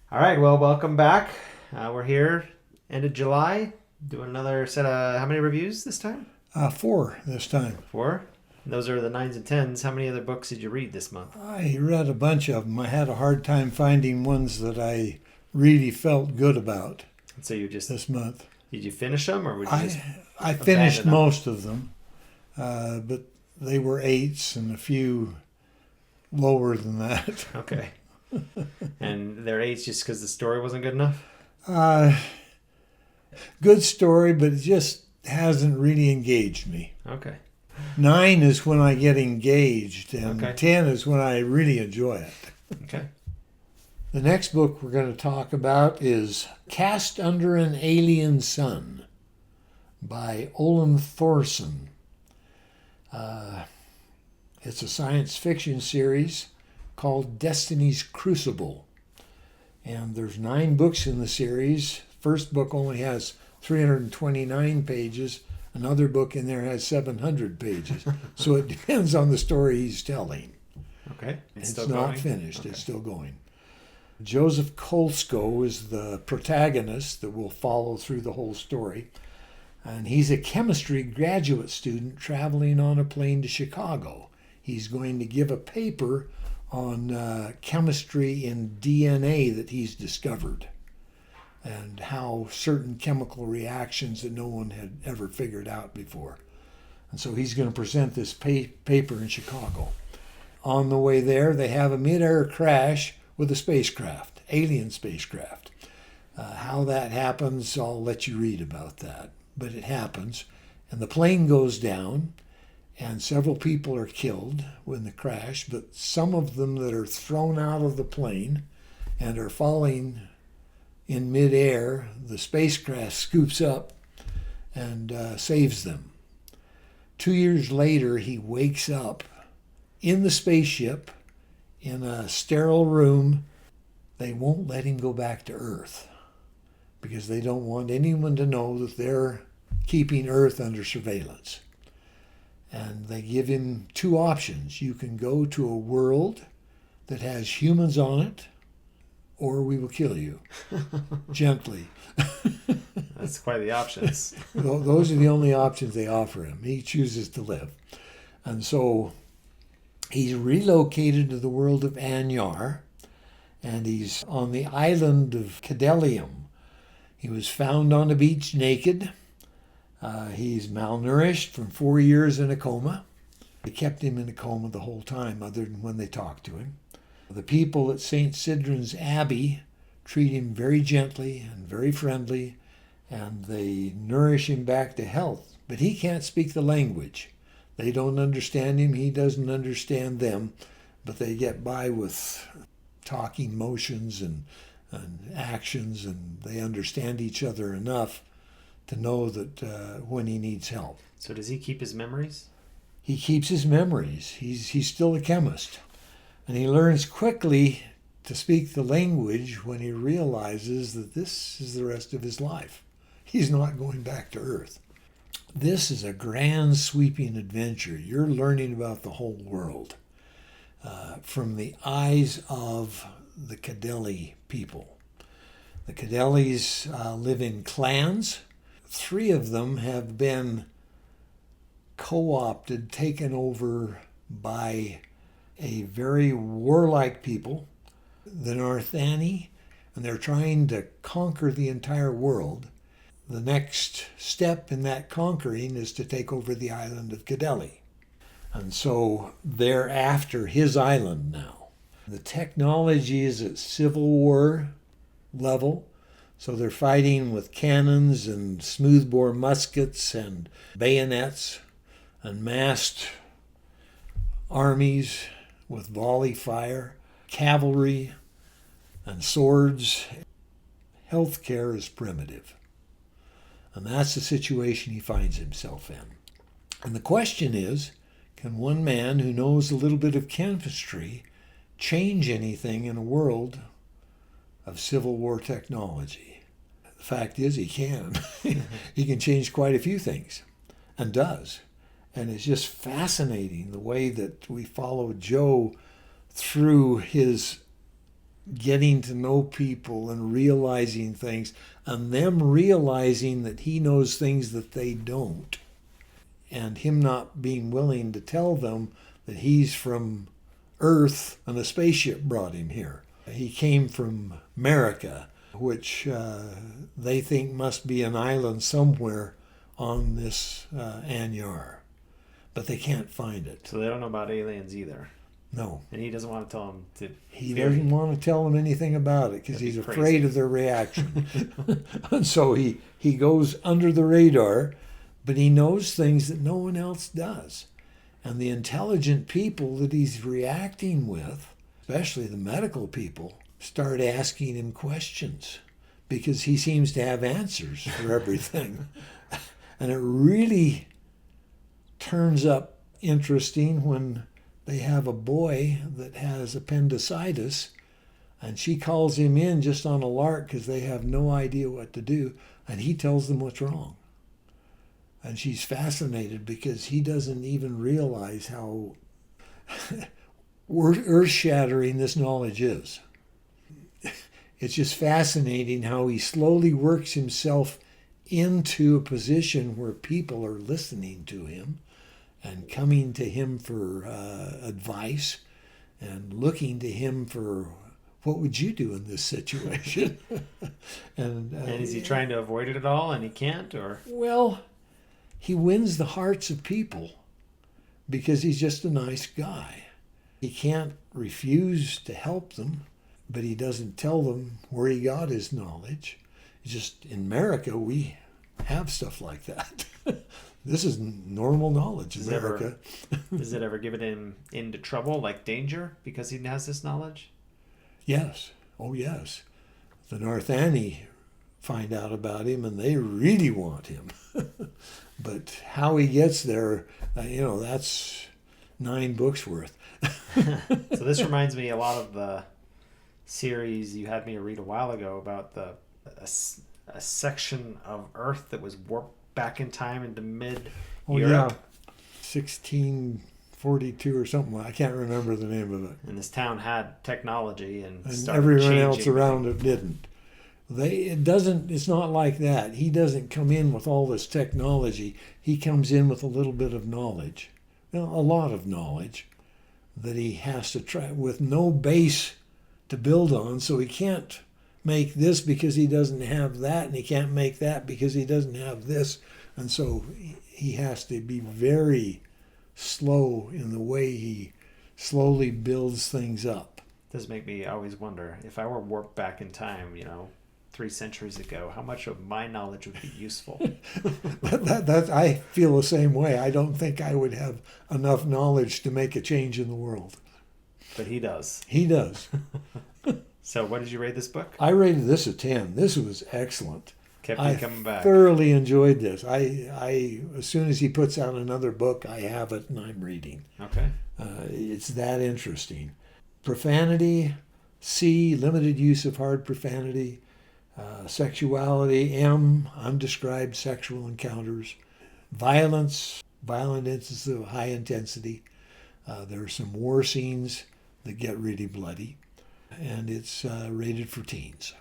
All right, well, welcome back. We're here, end of July, doing another set of, how many reviews this time? 4 this time. Four? And those are the 9s and 10s. How many other books did you read this month? I read a bunch of them. I had a hard time finding ones that I really felt good about And so you just, this month. did you finish them or would you just I finished abandon them? most of them, but they were 8s and a few lower than that. Okay. And they're 8s just because the story wasn't good enough? Uh, Good story, but it just hasn't really engaged me. Okay. 9 is when I get engaged, and Okay. 10 is when I really enjoy it. Okay. The next book we're going to talk about is Cast Under an Alien Sun by Olan Thorensen. It's a science fiction series called Destiny's Crucible. And there's 9 books in the series. First book only has 329 pages. Another book in there has 700 pages. So it depends on the story he's telling. Okay. It's still not going? finished. Okay. It's still going. Joseph Kolsko is the protagonist that will follow through the whole story. And he's a chemistry graduate student traveling on a plane to Chicago. He's going to give a paper on chemistry in DNA that he's discovered and how certain chemical reactions that no one had ever figured out before. And so he's going to present this paper in Chicago. On the way there, they have a mid-air crash with a spacecraft, alien spacecraft. How that happens, I'll let you read about that. But it happens, and the plane goes down, and several people are killed in the crash, but some of them that are thrown out of the plane and are falling in midair, the spacecraft scoops up and saves them. 2 years later, he wakes up in the spaceship in a sterile room. They won't let him go back to Earth because they don't want anyone to know that they're keeping Earth under surveillance. And they give him 2 options. You can go to a world that has humans on it, or we will kill you gently. That's quite the options. Those are the only options they offer him. He chooses to live. And so he's relocated to the world of Anyar, and he's on the island of Cadelium. He was found on a beach naked. He's malnourished from 4 years in a coma. They kept him in a coma the whole time, other than when they talked to him. The people at St. Sidron's Abbey treat him very gently and very friendly, and they nourish him back to health. But he can't speak the language. They don't understand him. He doesn't understand them. But they get by with talking motions and actions, and they understand each other enough to know that when he needs help. So does he keep his memories? He keeps his memories. He's still a chemist. And he learns quickly to speak the language when he realizes that this is the rest of his life. He's not going back to Earth. This is a grand sweeping adventure. You're learning about the whole world from the eyes of the Cadeli people. The Cadelis live in clans. 3 of them have been co-opted, taken over by a very warlike people, the Northani, and they're trying to conquer the entire world. The next step in that conquering is to take over the island of Cadeli. And so they're after his island now. The technology is at Civil War level. So they're fighting with cannons and smoothbore muskets and bayonets and massed armies with volley fire, cavalry, and swords. Healthcare is primitive. And that's the situation he finds himself in. And the question is, can one man who knows a little bit of chemistry change anything in a world of Civil War technology? The fact is he can. He can change quite a few things, and does. And it's just fascinating the way that we follow Joe through his getting to know people and realizing things, and them realizing that he knows things that they don't, and him not being willing to tell them that he's from Earth and a spaceship brought him here. He came from America, which they think must be an island somewhere on this Anyar, but they can't find it. So they don't know about aliens either. No. And he doesn't want to tell them to. He doesn't want to tell them anything about it because he's afraid of their reaction. And so he goes under the radar, but he knows things that no one else does. And the intelligent people that he's reacting with, especially the medical people, start asking him questions because he seems to have answers for everything. And it really turns up interesting when they have a boy that has appendicitis, and she calls him in just on a lark because they have no idea what to do, and he tells them what's wrong. And she's fascinated because he doesn't even realize how earth-shattering this knowledge is. It's just fascinating how he slowly works himself into a position where people are listening to him and coming to him for advice and looking to him for what would you do in this situation. And is he trying to avoid it at all and he can't? Or well, he wins the hearts of people because he's just a nice guy. He can't refuse to help them, but he doesn't tell them where he got his knowledge. It's just in America we have stuff like that. This is normal knowledge in America. Does it ever get him into trouble, like danger, because he has this knowledge? Yes. Oh, yes. The North Annie find out about him, and they really want him. But how he gets there, that's 9 books worth. So this reminds me a lot of the series you had me read a while ago about a section of Earth that was warped back in time into mid-Europe. Oh, yeah. 1642 or something. I can't remember the name of it. And this town had technology and everyone else around it didn't. It's not like that. He doesn't come in with all this technology. He comes in with a little bit of knowledge, a lot of knowledge that he has to try with no base to build on. So he can't make this because he doesn't have that, and he can't make that because he doesn't have this. And so he has to be very slow in the way he slowly builds things up. This makes me always wonder, if I were warped back in time, 3 centuries ago, how much of my knowledge would be useful? I feel the same way. I don't think I would have enough knowledge to make a change in the world. But he does. He does. So what did you rate this book? I rated this a 10. This was excellent. Kept you coming back. I thoroughly enjoyed this. I as soon as he puts out another book, I have it and I'm reading. Okay. It's that interesting. Profanity, C, limited use of hard profanity. Sexuality, M, undescribed sexual encounters. Violence, violent instances of high intensity. There are some war scenes that get really bloody. And it's rated for teens.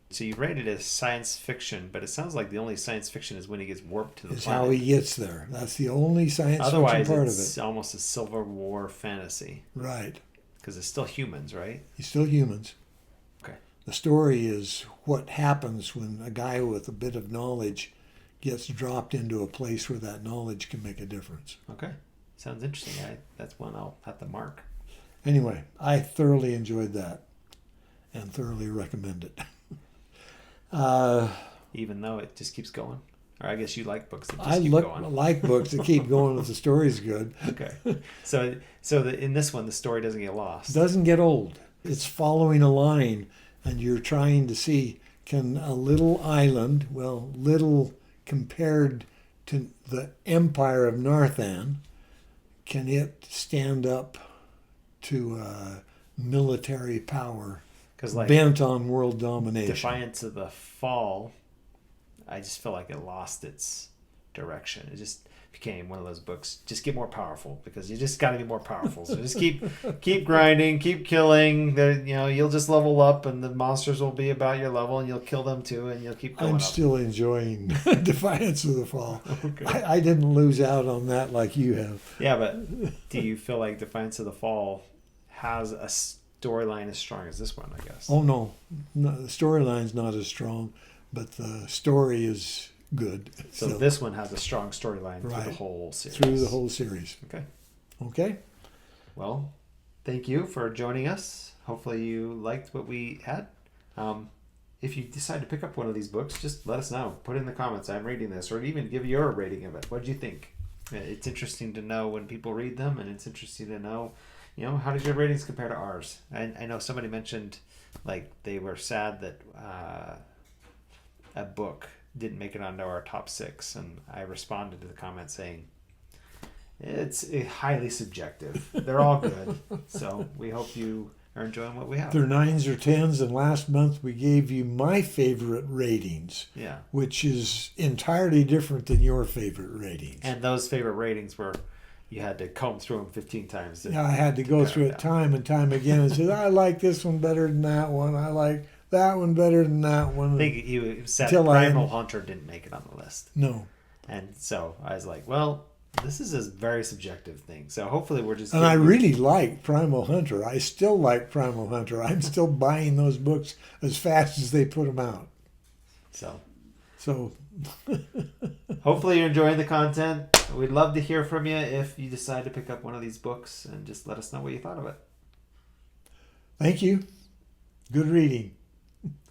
So you rated it as science fiction, but it sounds like the only science fiction is when he gets warped to the planet. It's planet. how he gets there. That's the only science fiction part of it. Otherwise, it's almost a Civil War fantasy. Right. Because it's still humans, right? He's still humans. Okay. The story is what happens when a guy with a bit of knowledge gets dropped into a place where that knowledge can make a difference. Okay. Sounds interesting. That's one I'll have to mark. Anyway, I thoroughly enjoyed that and thoroughly recommend it. Even though it just keeps going? Or I guess you like books that just I keep going. like books that keep going if the story's good. Okay. So in this one, the story doesn't get lost. Doesn't get old. It's following a line, and you're trying to see, can a little island, little compared to the empire of Narthan, can it stand up to military power bent on world domination? Defiance of the Fall, I just feel like it lost its direction. It just became one of those books. Just get more powerful, because you just got to be more powerful. So just keep grinding, keep killing. You'll just level up, and the monsters will be about your level, and you'll kill them too, and you'll keep going I'm up. still enjoying Defiance of the Fall. Okay. I didn't lose out on that like you have. Yeah, but do you feel like Defiance of the Fall has a storyline as strong as this one, I guess? Oh, no. The storyline's not as strong, but the story is good. So this one has a strong storyline through the whole series. Through the whole series. Okay. Okay. Well, thank you for joining us. Hopefully you liked what we had. If you decide to pick up one of these books, just let us know. Put in the comments, I'm reading this, or even give your rating of it. What did you think? It's interesting to know when people read them, and it's interesting to know, how does your ratings compare to ours? I know somebody mentioned, like, they were sad that a book didn't make it onto our top 6, and I responded to the comment saying, it's highly subjective. They're all good. So we hope you are enjoying what we have. They're 9s or 10s, and last month we gave you my favorite ratings. Yeah. Which is entirely different than your favorite ratings. And those favorite ratings were, you had to comb through them 15 times. I had to go through it time and time again and say, I like this one better than that one. I like that one better than that one. I think you said Primal Hunter didn't make it on the list. No. And so I was like, well, this is a very subjective thing. So hopefully we're just... And I really like Primal Hunter. I still like Primal Hunter. I'm still buying those books as fast as they put them out. So hopefully you're enjoying the content. We'd love to hear from you if you decide to pick up one of these books, and just let us know what you thought of it. Thank you. Good reading.